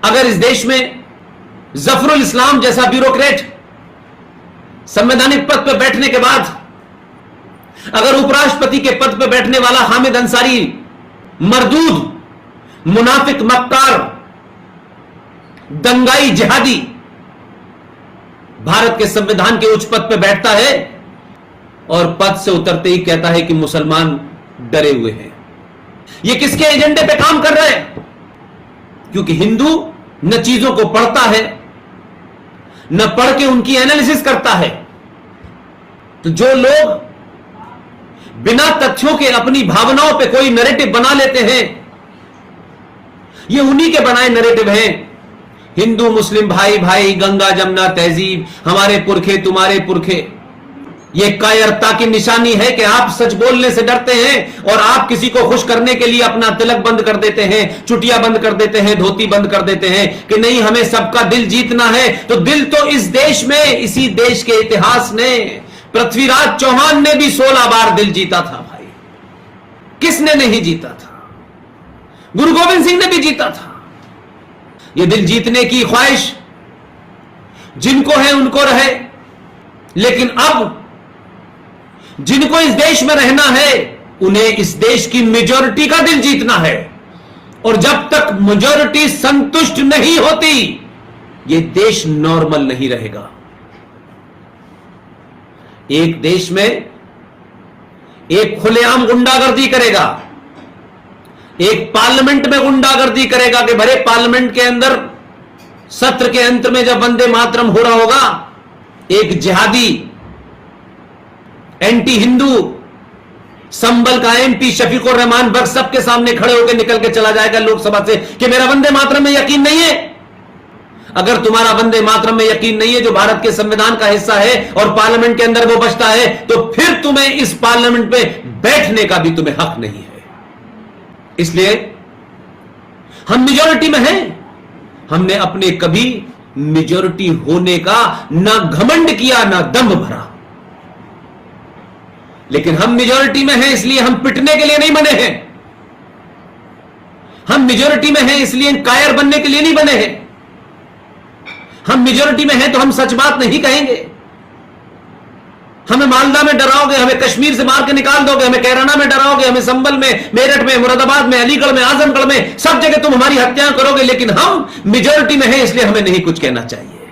अगर इस देश में जफरुल इस्लाम जैसा ब्यूरोक्रेट संवैधानिक पद पर बैठने के बाद अगर उपराष्ट्रपति के पद पर बैठने वाला हामिद अंसारी मरदूद, मुनाफिक, मक्कार, दंगाई, जिहादी भारत के संविधान के उच्च पद पर बैठता है और पद से उतरते ही कहता है कि मुसलमान डरे हुए हैं, ये किसके एजेंडे पे काम कर रहे हैं? क्योंकि हिंदू न चीजों को पढ़ता है न पढ़ के उनकी एनालिसिस करता है। तो जो लोग बिना तथ्यों के अपनी भावनाओं पे कोई नैरेटिव बना लेते हैं, ये उन्हीं के बनाए नैरेटिव हैं। हिंदू मुस्लिम भाई भाई, गंगा जमुना तहजीब, हमारे पुरखे तुम्हारे पुरखे। ये कायरता की निशानी है कि आप सच बोलने से डरते हैं और आप किसी को खुश करने के लिए अपना तिलक बंद कर देते हैं, चुटिया बंद कर देते हैं, धोती बंद कर देते हैं कि नहीं, हमें सबका दिल जीतना है। तो दिल तो इस देश में, इसी देश के इतिहास ने, पृथ्वीराज चौहान ने भी 16 बार दिल जीता था भाई। किसने नहीं जीता था? गुरु गोविंद सिंह ने भी जीता था। ये दिल जीतने की ख्वाहिश जिनको है उनको रहे, लेकिन अब जिनको इस देश में रहना है उन्हें इस देश की मेजॉरिटी का दिल जीतना है। और जब तक मेजॉरिटी संतुष्ट नहीं होती, यह देश नॉर्मल नहीं रहेगा। एक देश में एक खुलेआम गुंडागर्दी करेगा, एक पार्लियामेंट में गुंडागर्दी करेगा कि भरे पार्लियामेंट के अंदर सत्र के अंत में जब वंदे मातरम हो रहा होगा, एक जिहादी एंटी हिंदू संबल का एमपी शफीकुर रहमान बख्श सबके सामने खड़े होकर निकल के चला जाएगा लोकसभा से कि मेरा वंदे मातरम में यकीन नहीं है। अगर तुम्हारा वंदे मातरम में यकीन नहीं है, जो भारत के संविधान का हिस्सा है और पार्लियामेंट के अंदर वो बचता है, तो फिर तुम्हें इस पार्लियामेंट में बैठने का भी तुम्हें हक नहीं है। इसलिए हम मेजॉरिटी में हैं, हमने अपने कभी मेजॉरिटी होने का ना घमंड किया ना दम्भ भरा, लेकिन हम मेजॉरिटी में हैं इसलिए हम पिटने के लिए नहीं बने हैं। हम मेजॉरिटी में हैं इसलिए कायर बनने के लिए नहीं बने हैं। हम मेजॉरिटी में हैं तो हम सच बात नहीं कहेंगे। हमें मालदा में डराओगे, हमें कश्मीर से मार के निकाल दोगे, हमें कैराना में डराओगे, हमें संबल में, मेरठ में, मुरादाबाद में, अलीगढ़ में, आजमगढ़ में, सब जगह तुम हमारी हत्या करोगे, लेकिन हम मेजॉरिटी में हैं इसलिए हमें नहीं कुछ कहना चाहिए।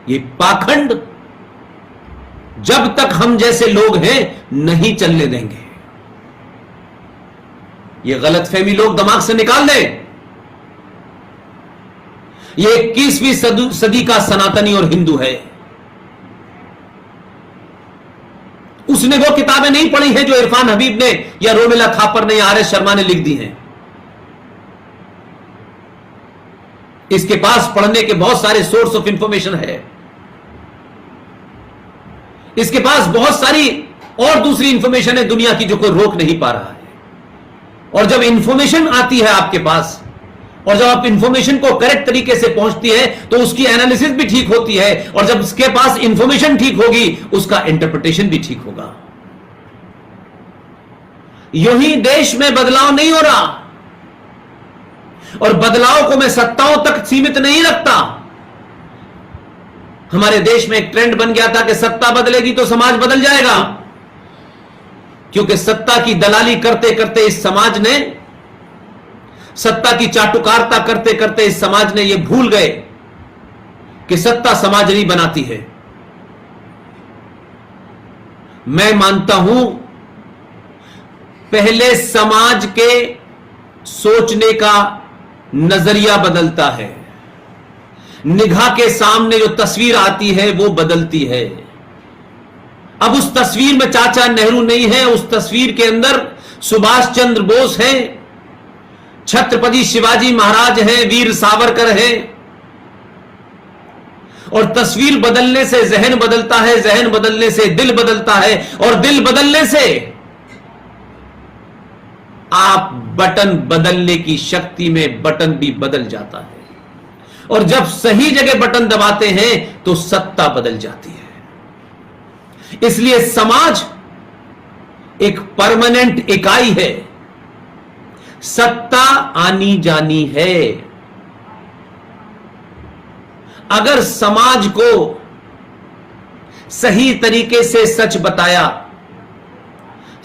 ये पाखंड जब तक हम जैसे लोग हैं नहीं चलने देंगे। ये गलतफहमी लोग दिमाग से निकाल दें। ये 21वीं सदी का सनातनी और हिंदू है। उसने वो किताबें नहीं पढ़ी हैं जो इरफान हबीब ने या रोमिला थापर ने या आर.एस. शर्मा ने लिख दी हैं। इसके पास पढ़ने के बहुत सारे सोर्स ऑफ इंफॉर्मेशन है। इसके पास बहुत सारी और दूसरी इंफॉर्मेशन है दुनिया की जो कोई रोक नहीं पा रहा है। और जब इंफॉर्मेशन आती है आपके पास और जब आप इंफॉर्मेशन को करेक्ट तरीके से पहुंचती है तो उसकी एनालिसिस भी ठीक होती है, और जब उसके पास इंफॉर्मेशन ठीक होगी उसका इंटरप्रिटेशन भी ठीक होगा। यूं ही देश में बदलाव नहीं हो रहा, और बदलाव को मैं सत्ताओं तक सीमित नहीं रखता। हमारे देश में एक ट्रेंड बन गया था कि सत्ता बदलेगी तो समाज बदल जाएगा, क्योंकि सत्ता की दलाली करते करते इस समाज ने, सत्ता की चाटुकारिता करते करते इस समाज ने यह भूल गए कि सत्ता समाज नहीं बनाती है। मैं मानता हूं पहले समाज के सोचने का नजरिया बदलता है, निगाह के सामने जो तस्वीर आती है वो बदलती है। अब उस तस्वीर में चाचा नेहरू नहीं है, उस तस्वीर के अंदर सुभाष चंद्र बोस हैं, छत्रपति शिवाजी महाराज हैं, वीर सावरकर हैं। और तस्वीर बदलने से जहन बदलता है, जहन बदलने से दिल बदलता है, और दिल बदलने से आप बटन बदलने की शक्ति में बटन भी बदल जाता है। और जब सही जगह बटन दबाते हैं तो सत्ता बदल जाती है। इसलिए समाज एक परमानेंट इकाई है। सत्ता आनी जानी है। अगर समाज को सही तरीके से सच बताया,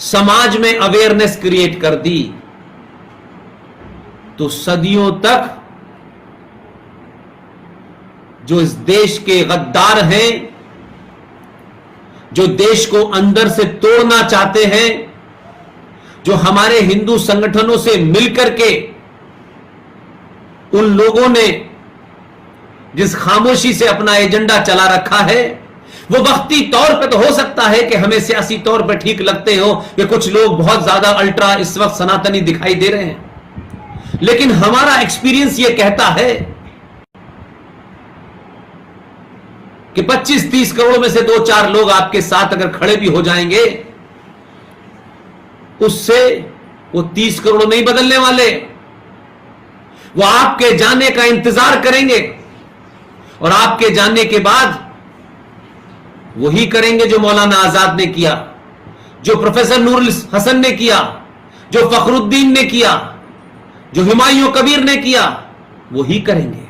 समाज में अवेयरनेस क्रिएट कर दी, तो सदियों तक जो इस देश के गद्दार हैं, जो देश को अंदर से तोड़ना चाहते हैं, जो हमारे हिंदू संगठनों से मिलकर के उन लोगों ने जिस खामोशी से अपना एजेंडा चला रखा है, वो वक्ती तौर पे तो हो सकता है कि हमें सियासी तौर पे ठीक लगते हो कि कुछ लोग बहुत ज्यादा अल्ट्रा इस वक्त सनातनी दिखाई दे रहे हैं, लेकिन हमारा एक्सपीरियंस ये कहता है कि 25-30 करोड़ में से 2-4 लोग आपके साथ अगर खड़े भी हो जाएंगे, उससे वो 30 करोड़ नहीं बदलने वाले। वो आपके जाने का इंतजार करेंगे और आपके जाने के बाद वही करेंगे जो मौलाना आजाद ने किया, जो प्रोफेसर नूरुल हसन ने किया, जो फखरुद्दीन ने किया, जो हुमायूं कबीर ने किया, वही करेंगे।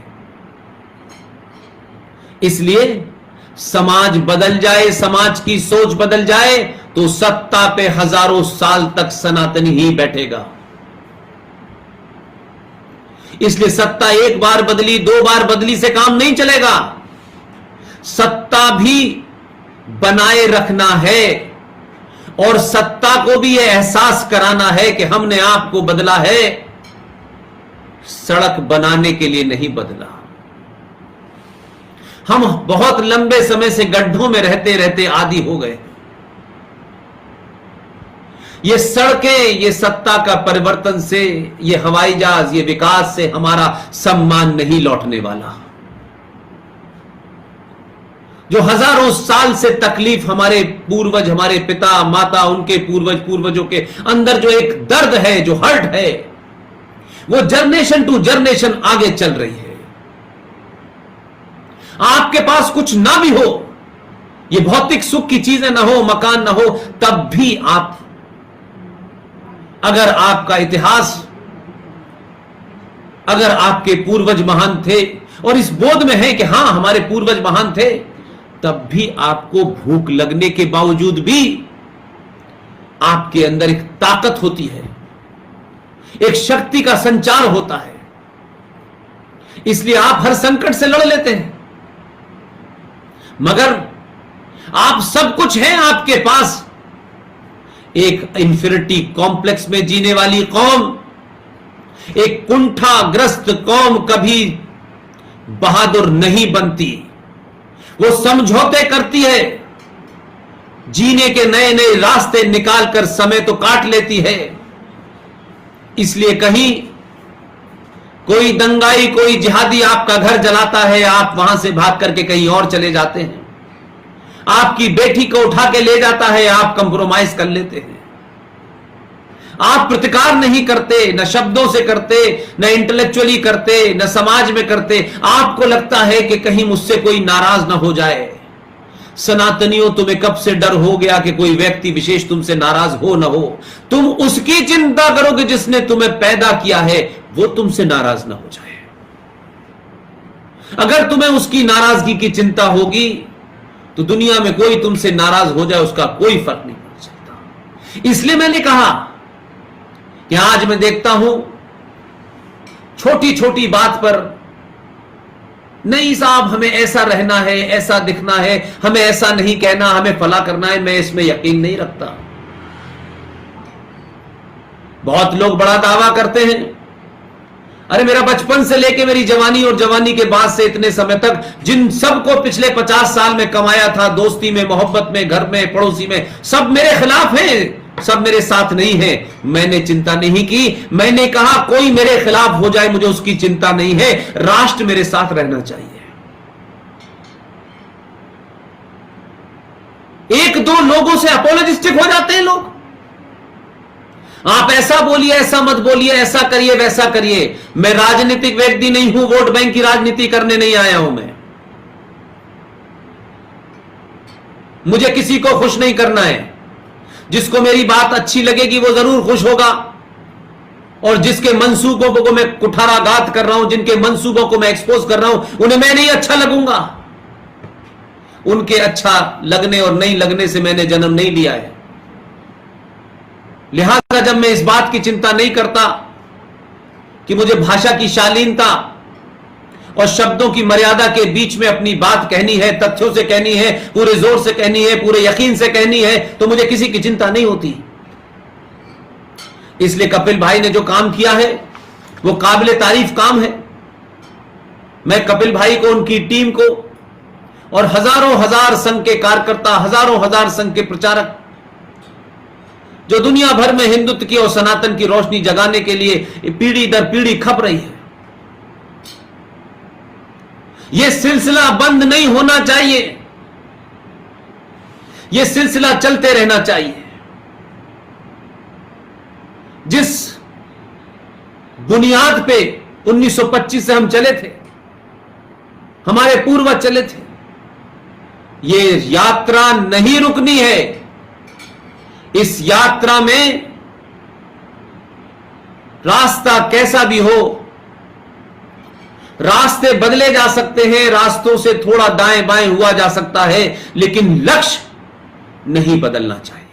इसलिए समाज बदल जाए, समाज की सोच बदल जाए, तो सत्ता पे हजारों साल तक सनातनी ही बैठेगा। इसलिए सत्ता एक बार बदली, 2 बार बदली से काम नहीं चलेगा। सत्ता भी बनाए रखना है और सत्ता को भी यह एहसास कराना है कि हमने आपको बदला है, सड़क बनाने के लिए नहीं बदला। हम बहुत लंबे समय से गड्ढों में रहते रहते आदी हो गए। ये सड़कें, ये सत्ता का परिवर्तन से, ये हवाई जहाज, ये विकास से हमारा सम्मान नहीं लौटने वाला। जो हजारों साल से तकलीफ हमारे पूर्वज, हमारे पिता माता, उनके पूर्वजों के अंदर जो एक दर्द है, जो हर्ट है, वो जनरेशन टू जनरेशन आगे चल रही है। आपके पास कुछ ना भी हो, ये भौतिक सुख की चीजें ना हो, मकान ना हो, तब भी आप, अगर आपका इतिहास, अगर आपके पूर्वज महान थे और इस बोध में है कि हां हमारे पूर्वज महान थे, तब भी आपको भूख लगने के बावजूद भी आपके अंदर एक ताकत होती है, एक शक्ति का संचार होता है। इसलिए आप हर संकट से लड़ लेते हैं। मगर आप सब कुछ है आपके पास, एक इंफिनिटी कॉम्प्लेक्स में जीने वाली कौम, एक कुंठाग्रस्त कौम कभी बहादुर नहीं बनती। वो समझौते करती है, जीने के नए नए रास्ते निकालकर समय तो काट लेती है। इसलिए कहीं कोई दंगाई, कोई जिहादी आपका घर जलाता है, आप वहां से भाग करके कहीं और चले जाते हैं। आपकी बेटी को उठा के ले जाता है, आप कंप्रोमाइज कर लेते हैं। आप प्रतिकार नहीं करते, न शब्दों से करते, न इंटेलेक्चुअली करते, न समाज में करते। आपको लगता है कि कहीं मुझसे कोई नाराज ना हो जाए। सनातनियों, तुम्हें कब से डर हो गया कि कोई व्यक्ति विशेष तुमसे नाराज हो ना हो? तुम उसकी चिंता करोगे जिसने तुम्हें पैदा किया है, वो तुमसे नाराज ना हो जाए। अगर तुम्हें उसकी नाराजगी की चिंता होगी तो दुनिया में कोई तुमसे नाराज हो जाए, उसका कोई फर्क नहीं पड़ सकता। इसलिए मैंने कहा कि आज मैं देखता हूं छोटी छोटी बात पर, नहीं साहब हमें ऐसा रहना है, ऐसा दिखना है, हमें ऐसा नहीं कहना, हमें फला करना है। मैं इसमें यकीन नहीं रखता। बहुत लोग बड़ा दावा करते हैं, अरे मेरा बचपन से लेके मेरी जवानी और जवानी के बाद से इतने समय तक जिन सबको पिछले 50 साल में कमाया था, दोस्ती में, मोहब्बत में, घर में, पड़ोसी में, सब मेरे खिलाफ हैं, सब मेरे साथ नहीं है। मैंने चिंता नहीं की। मैंने कहा कोई मेरे खिलाफ हो जाए, मुझे उसकी चिंता नहीं है। राष्ट्र मेरे साथ रहना चाहिए। 1-2 लोगों से अपोलोजिस्टिक हो जाते हैं लोग। आप ऐसा बोलिए, ऐसा मत बोलिए, ऐसा करिए, वैसा करिए। मैं राजनीतिक व्यक्ति नहीं हूं, वोट बैंक की राजनीति करने नहीं आया हूं। मैं, मुझे किसी को खुश नहीं करना है। जिसको मेरी बात अच्छी लगेगी वो जरूर खुश होगा और जिसके मंसूबों को मैं कुठाराघात कर रहा हूं, जिनके मंसूबों को मैं एक्सपोज कर रहा हूं, उन्हें मैं नहीं अच्छा लगूंगा। उनके अच्छा लगने और नहीं लगने से मैंने जन्म नहीं लिया है। लिहाजा जब मैं इस बात की चिंता नहीं करता कि मुझे भाषा की शालीनता और शब्दों की मर्यादा के बीच में अपनी बात कहनी है, तथ्यों से कहनी है, पूरे जोर से कहनी है, पूरे यकीन से कहनी है, तो मुझे किसी की चिंता नहीं होती। इसलिए कपिल भाई ने जो काम किया है वो काबिले तारीफ काम है। मैं कपिल भाई को, उनकी टीम को और हजारों हजार संघ के कार्यकर्ता, हजारों हजार संघ के प्रचारक जो दुनिया भर में हिंदुत्व की और सनातन की रोशनी जगाने के लिए पीढ़ी दर पीढ़ी खप रही है, यह सिलसिला बंद नहीं होना चाहिए, यह सिलसिला चलते रहना चाहिए। जिस बुनियाद पे 1925 से हम चले थे, हमारे पूर्वज चले थे, यह यात्रा नहीं रुकनी है। इस यात्रा में रास्ता कैसा भी हो, रास्ते बदले जा सकते हैं, रास्तों से थोड़ा दाएं बाएं हुआ जा सकता है, लेकिन लक्ष्य नहीं बदलना चाहिए।